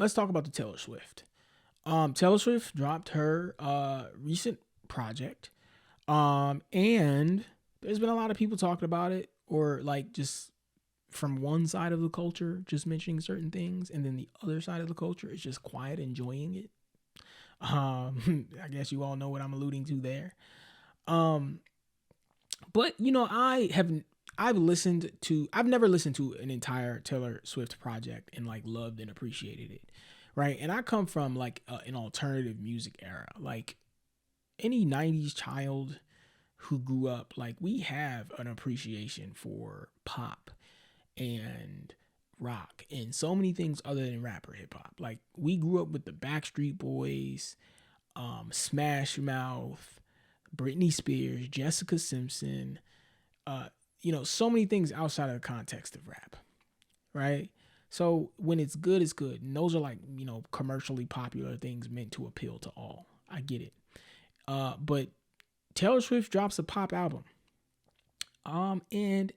let's talk about the Taylor Swift. Taylor Swift dropped her recent project. And there's been a lot of people talking about it, or like just from one side of the culture just mentioning certain things, and then the other side of the culture is just quiet enjoying it. I guess you all know what I'm alluding to there. Um, but I've never listened to an entire Taylor Swift project and like loved and appreciated it, right? And I come from like an alternative music era, like any '90s child who grew up, like we have an appreciation for pop and rock and so many things other than rap or hip hop. Like we grew up with the Backstreet Boys, Smash Mouth, Britney Spears, Jessica Simpson, so many things outside of the context of rap, right? So when it's good, it's good. And those are like, commercially popular things meant to appeal to all. I get it. But Taylor Swift drops a pop album. And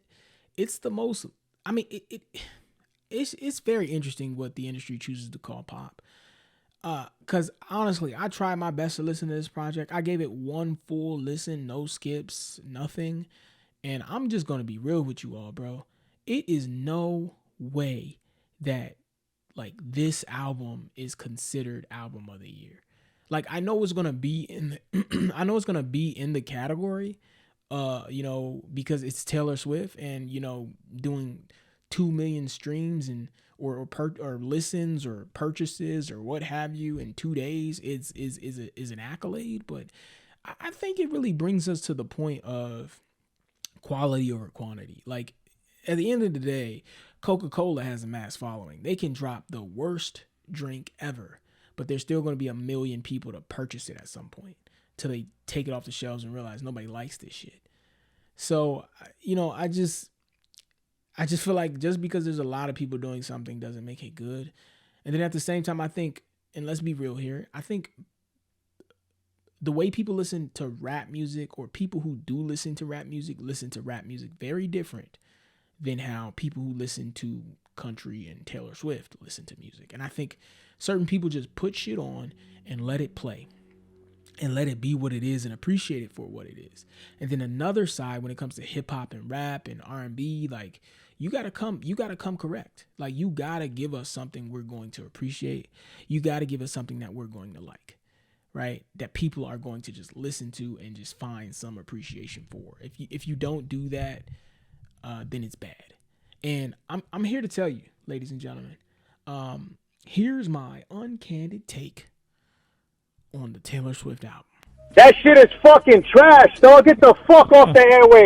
it's the most, I mean, it's very interesting what the industry chooses to call pop. Cause honestly, I tried my best to listen to this project. I gave it one full listen, no skips, nothing. And I'm just gonna be real with you all, bro. It is no way that like this album is considered album of the year. Like I know it's gonna be in the I know it's gonna be in the category, because it's Taylor Swift and doing 2 million streams and or listens or purchases or what have you in 2 days is an accolade. But I think it really brings us to the point of quality over quantity. Like at the end of the day, Coca-Cola has a mass following. They can drop the worst drink ever, but there's still going to be a million people to purchase it at some point till they take it off the shelves and realize nobody likes this shit. So, I just feel like just because there's a lot of people doing something doesn't make it good. And then at the same time, I think, and let's be real here, I think the way people listen to rap music, or people who do listen to rap music very different than how people who listen to country and Taylor Swift listen to music. And I think certain people just put shit on and let it play and let it be what it is and appreciate it for what it is. And then another side, when it comes to hip hop and rap and R&B, like you gotta come correct. Like you gotta give us something we're going to appreciate. You gotta give us something that we're going to like, right? That people are going to just listen to and just find some appreciation for. If you don't do that, then it's bad. And I'm here to tell you, ladies and gentlemen, here's my uncandid take on the Taylor Swift album. That shit is fucking trash, dog. Get the fuck off the airway.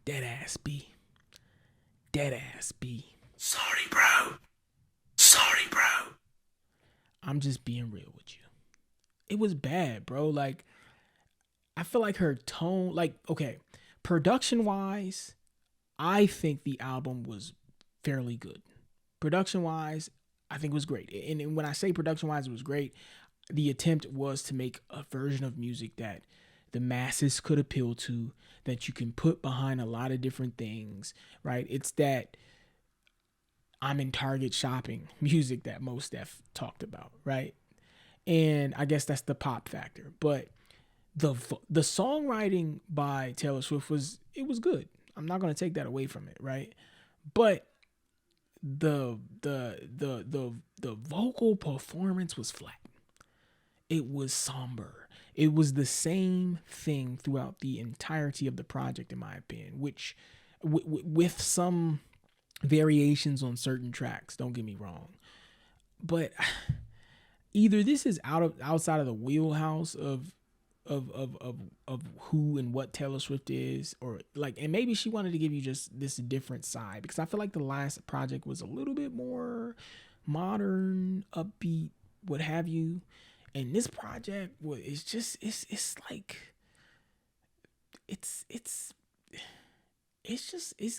Dead ass B. Dead ass B. Sorry, bro. Sorry, bro. I'm just being real with you. It was bad, bro. Like, I feel like her tone, like, okay, production wise, I think the album was fairly good. Production wise, I think it was great. And when I say production wise, it was great. The attempt was to make a version of music that the masses could appeal to, that you can put behind a lot of different things, right? It's that I'm in Target shopping music that Mos Def talked about, right? And I guess that's the pop factor. But the songwriting by Taylor Swift was good. I'm not going to take that away from it, right? But the vocal performance was flat. It was somber. It was the same thing throughout the entirety of the project, in my opinion, which with some variations on certain tracks, don't get me wrong. But either this is outside of the wheelhouse of who and what Taylor Swift is, or like, and maybe she wanted to give you just this different side, because I feel like the last project was a little bit more modern, upbeat, what have you. And this project is just it's like it's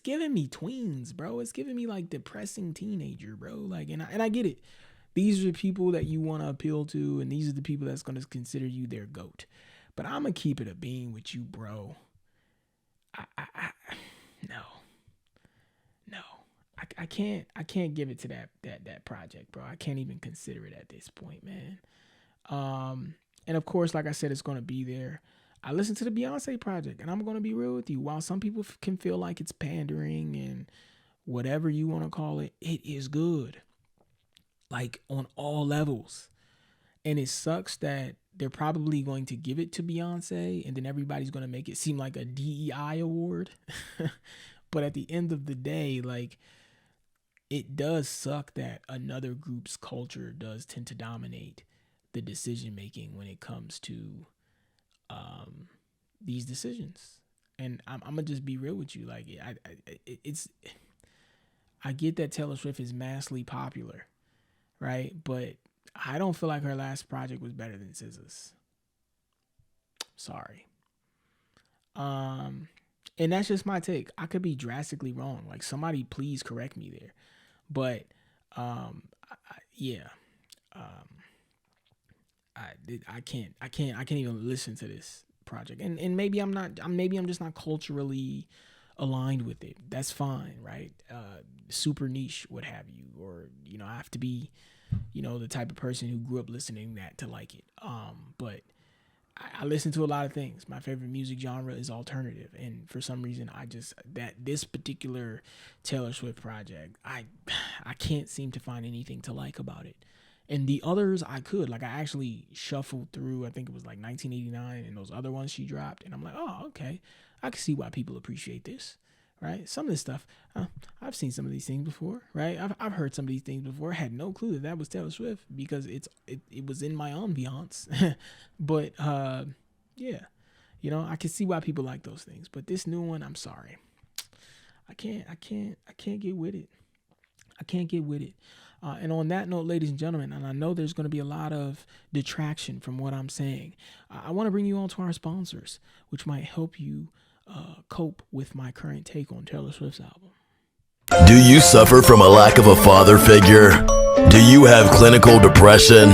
giving me tweens, bro. It's giving me like depressing teenager, bro. Like, and I get it. These are the people that you want to appeal to, and these are the people that's going to consider you their goat. But I'm gonna keep it a bean with you, bro. No. I can't give it to that project, bro. I can't even consider it at this point, man. And of course, like I said, it's gonna be there. I listened to the Beyonce project, and I'm gonna be real with you. While some people can feel like it's pandering and whatever you want to call it, it is good, like on all levels. And it sucks that they're probably going to give it to Beyonce, and then everybody's gonna make it seem like a DEI award. But at the end of the day, like, it does suck that another group's culture does tend to dominate the decision making when it comes to these decisions. And I'm gonna just be real with you. Like, I get that Taylor Swift is massively popular, right? But I don't feel like her last project was better than SZA's. Sorry. And that's just my take. I could be drastically wrong. Like, somebody please correct me there. But I can't even listen to this project. And maybe I'm just not culturally aligned with it. That's fine, right? Super niche, what have you, or I have to be, the type of person who grew up listening that to like it. But I listen to a lot of things. My favorite music genre is alternative, and for some reason, this particular Taylor Swift project, I can't seem to find anything to like about it. And the others I could. Like, I actually shuffled through, I think it was like 1989 and those other ones she dropped. And I'm like, oh, okay. I can see why people appreciate this, right? Some of this stuff, I've seen some of these things before, right? I've heard some of these things before. I had no clue that was Taylor Swift because it was in my ambiance. But, yeah, I can see why people like those things. But this new one, I'm sorry. I can't get with it. I can't get with it. And on that note, ladies and gentlemen, and I know there's going to be a lot of detraction from what I'm saying, I want to bring you on to our sponsors, which might help you cope with my current take on Taylor Swift's album. Do you suffer from a lack of a father figure? Do you have clinical depression?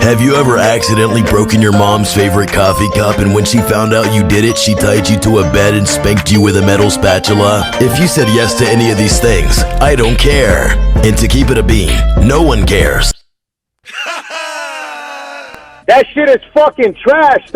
Have you ever accidentally broken your mom's favorite coffee cup, and when she found out you did it, she tied you to a bed and spanked you with a metal spatula? If you said yes to any of these things, I don't care. And to keep it a bean, no one cares. That shit is fucking trash.